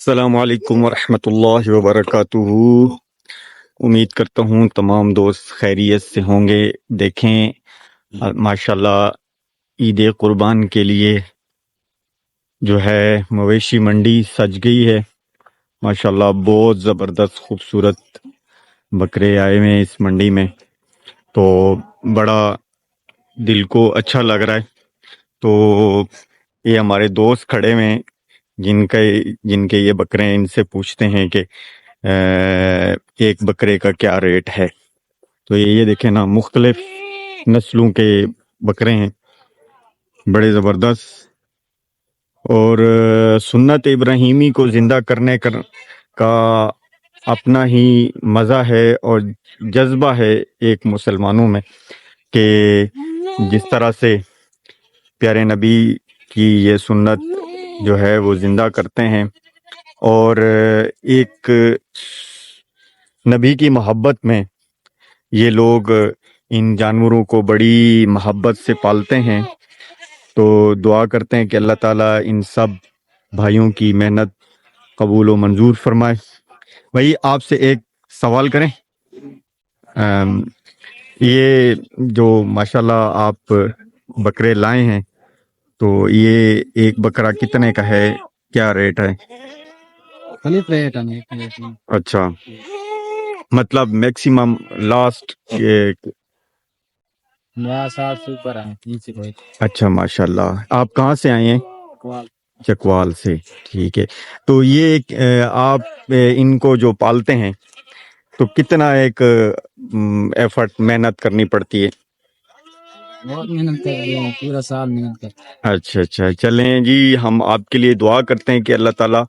السلام علیکم ورحمۃ اللہ وبرکاتہ۔ امید کرتا ہوں تمام دوست خیریت سے ہوں گے۔ دیکھیں ماشاءاللہ عید قربان کے لیے جو ہے مویشی منڈی سج گئی ہے ماشاءاللہ، بہت زبردست خوبصورت بکرے آئے ہوئے ہیں اس منڈی میں، تو بڑا دل کو اچھا لگ رہا ہے۔ تو یہ ہمارے دوست کھڑے ہوئے ہیں جن کے یہ بکرے ہیں، ان سے پوچھتے ہیں کہ ایک بکرے کا کیا ریٹ ہے۔ تو یہ دیکھیں نا، مختلف نسلوں کے بکرے ہیں، بڑے زبردست، اور سنت ابراہیمی کو زندہ کرنے کا اپنا ہی مزہ ہے اور جذبہ ہے ایک مسلمانوں میں، کہ جس طرح سے پیارے نبی کی یہ سنت جو ہے وہ زندہ کرتے ہیں، اور ایک نبی کی محبت میں یہ لوگ ان جانوروں کو بڑی محبت سے پالتے ہیں۔ تو دعا کرتے ہیں کہ اللہ تعالیٰ ان سب بھائیوں کی محنت قبول و منظور فرمائے۔ بھائی آپ سے ایک سوال کریں، یہ جو ماشاءاللہ آپ بکرے لائے ہیں، تو یہ ایک بکرا کتنے کا ہے، کیا ریٹ ہے؟ مختلف ریٹ ہیں۔ اچھا، مطلب میکسیمم لاسٹ نیا سال سے اوپر ہیں، نیچے کوئی اچھا ماشاءاللہ۔ آپ کہاں سے آئے ہیں؟ اقوال۔ چکوال سے، ٹھیک ہے۔ تو یہ آپ ان کو جو پالتے ہیں تو کتنا ایک ایفرٹ محنت کرنی پڑتی ہے؟ بہت محنت کر رہے ہیں، پورا سال محنت کر۔ اچھا، چلیں جی، ہم آپ کے لیے دعا کرتے ہیں کہ اللہ تعالیٰ